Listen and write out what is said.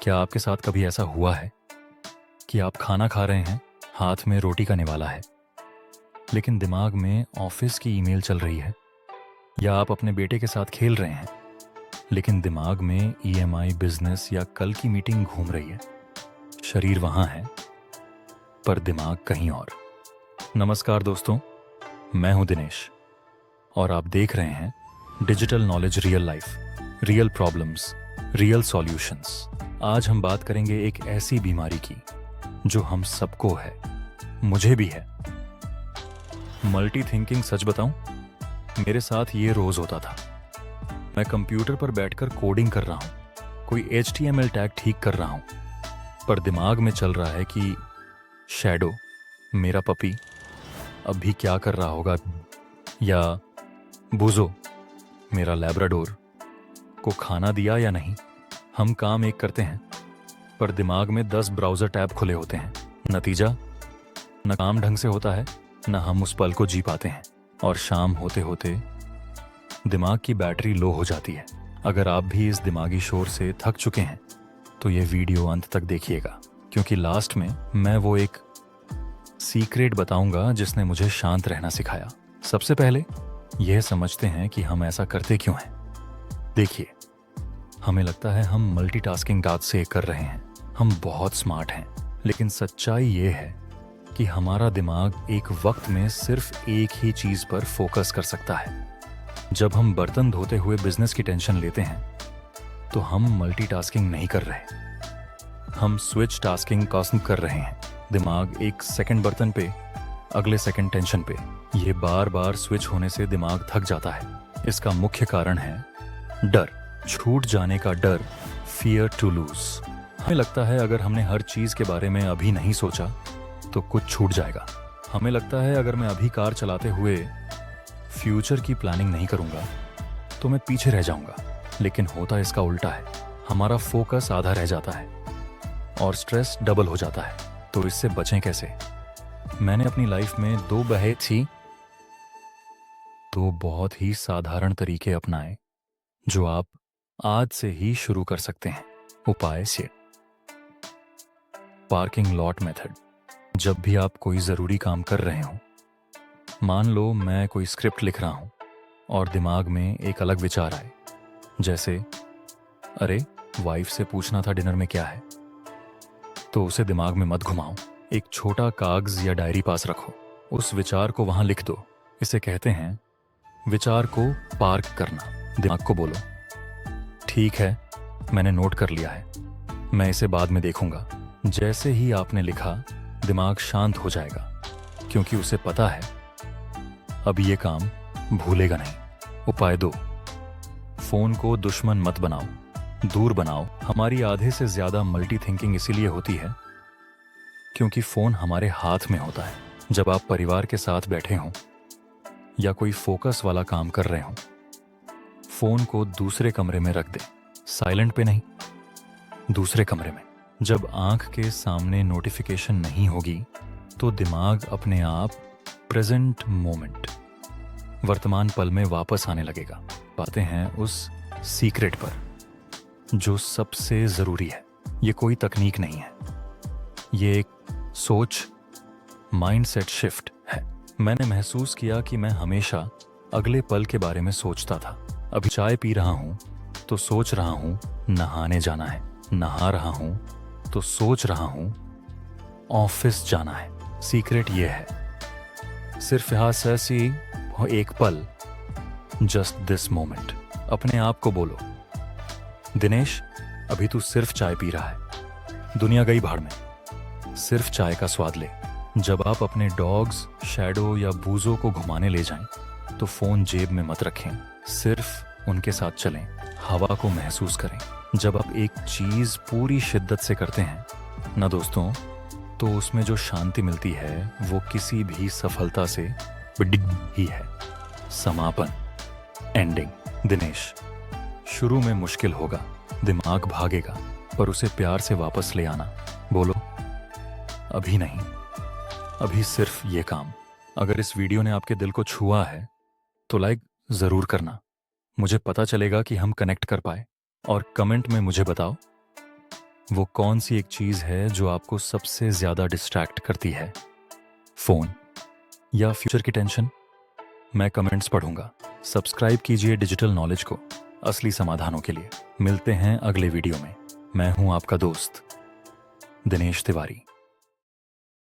क्या आपके साथ कभी ऐसा हुआ है कि आप खाना खा रहे हैं, हाथ में रोटी का निवाला है, लेकिन दिमाग में ऑफिस की ईमेल चल रही है? या आप अपने बेटे के साथ खेल रहे हैं, लेकिन दिमाग में ईएमआई, बिजनेस या कल की मीटिंग घूम रही है? शरीर वहाँ है, पर दिमाग कहीं और। नमस्कार दोस्तों, मैं हूं दिनेश और आप देख रहे हैं digital knowledge real life, real problems, real solutions. आज हम बात करेंगे एक ऐसी बीमारी की जो हम सबको है, मुझे भी है। Multi thinking. सच बताऊं, मेरे साथ ये रोज होता था। मैं कंप्यूटर पर बैठकर कोडिंग कर रहा हूं, कोई HTML टैग ठीक कर रहा हूं, पर दिमाग में चल रहा है कि शैडो, मेरा पपी, अभी क्या कर रहा होगा, या बुजो, मेरा लैब्राडोर, को खाना दिया या नहीं। हम काम एक करते हैं, पर दिमाग में 10 ब्राउज़र टैब खुले होते हैं। नतीजा, न काम ढंग से होता है, न हम उस पल को जी पाते हैं, और शाम होते होते दिमाग की बैटरी लो हो जाती है। अगर आप भी इस दिमागी शोर से थक चुके हैं, तो ये वीडियो अंत तक देखिएगा, क्योंकि लास्ट में मैं वो एक सीक्रेट बताऊंगा जिसने मुझे शांत रहना सिखाया। सबसे पहले यह समझते हैं कि हम ऐसा करते क्यों हैं। देखिए, हमें लगता है हम मल्टीटास्किंग दांत से कर रहे हैं, हम बहुत स्मार्ट हैं, लेकिन सच्चाई ये है कि हमारा दिमाग एक वक्त में सिर्फ एक ही चीज पर फोकस कर सकता है। जब हम बर्तन धोते हुए बिजनेस की टेंशन लेते हैं, तो हम मल्टीटास्किंग नहीं कर रहे, हम स्विच टास्किंग कॉस्म कर रहे हैं। दिमाग एक सेकंड बर्तन पे, अगले सेकंड टेंशन पे, ये बार बार स्विच होने से दिमाग थक जाता है। इसका मुख्य कारण है डर, छूट जाने का डर, फियर टू लूज। हमें लगता है अगर हमने हर चीज के बारे में अभी नहीं सोचा तो कुछ छूट जाएगा। हमें लगता है अगर मैं अभी कार चलाते हुए फ्यूचर की प्लानिंग नहीं करूंगा तो मैं पीछे रह जाऊंगा। लेकिन होता इसका उल्टा है, हमारा फोकस आधा रह जाता है और स्ट्रेस डबल हो जाता है। तो इससे बचें कैसे? मैंने अपनी लाइफ में दो बहुत ही साधारण तरीके अपनाए जो आप आज से ही शुरू कर सकते हैं। उपाय से पार्किंग लॉट मेथड। जब भी आप कोई ज़रूरी काम कर रहे हो, मान लो मैं कोई स्क्रिप्ट लिख रहा हूं और दिमाग में एक अलग विचार आए, जैसे अरे वाइफ से पूछना था डिनर में क्या है, तो उसे दिमाग में मत घुमाओ। एक छोटा कागज या डायरी पास रखो, उस विचार को वहां लिख दो। इसे कहते हैं विचार को पार्क करना। दिमाग को बोलो, ठीक है, मैंने नोट कर लिया है, मैं इसे बाद में देखूंगा। जैसे ही आपने लिखा, दिमाग शांत हो जाएगा, क्योंकि उसे पता है अब ये काम भूलेगा नहीं। उपाय 2, फोन को दुश्मन मत बनाओ, दूर बनाओ। हमारी आधे से ज्यादा मल्टी थिंकिंग इसीलिए होती है क्योंकि फोन हमारे हाथ में होता है। जब आप परिवार के साथ बैठे हों या कोई फोकस वाला काम कर रहे हों, फोन को दूसरे कमरे में रख दें, साइलेंट पे नहीं, दूसरे कमरे में। जब आंख के सामने नोटिफिकेशन नहीं होगी तो दिमाग अपने आप प्रेजेंट मोमेंट, वर्तमान पल में वापस आने लगेगा। बातें हैं उस सीक्रेट पर जो सबसे जरूरी है। ये कोई तकनीक नहीं है, ये एक सोच, माइंडसेट शिफ्ट है। मैंने महसूस किया कि मैं हमेशा अगले पल के बारे में सोचता था। अभी चाय पी रहा हूं तो सोच रहा हूं नहाने जाना है, नहा रहा हूं तो सोच रहा हूं ऑफिस जाना है। सीक्रेट ये है, सिर्फ यहां से एक पल, जस्ट दिस मोमेंट। अपने आप को बोलो, दिनेश अभी तू सिर्फ चाय पी रहा है, दुनिया गई भाड़ में, सिर्फ चाय का स्वाद ले। जब आप अपने डॉग्स, शैडो या बूजो को घुमाने ले जाएं, तो फोन जेब में मत रखें, सिर्फ उनके साथ चलें, हवा को महसूस करें। जब आप एक चीज पूरी शिद्दत से करते हैं ना दोस्तों, तो उसमें जो शांति मिलती है वो किसी भी सफलता से बड़ी ही है। समापन, एंडिंग। दिनेश, शुरू में मुश्किल होगा, दिमाग भागेगा, पर उसे प्यार से वापस ले आना। बोलो, अभी नहीं, अभी सिर्फ ये काम। अगर इस वीडियो ने आपके दिल को छुआ है तो लाइक जरूर करना, मुझे पता चलेगा कि हम कनेक्ट कर पाए। और कमेंट में मुझे बताओ वो कौन सी एक चीज़ है जो आपको सबसे ज़्यादा डिस्ट्रैक्ट करती है? फ़ोन या फ्यूचर की टेंशन? मैं कमेंट्स पढ़ूंगा। सब्सक्राइब कीजिए डिजिटल नॉलेज को असली समाधानों के लिए। मिलते हैं अगले वीडियो में। मैं हूं आपका दोस्त दिनेश तिवारी।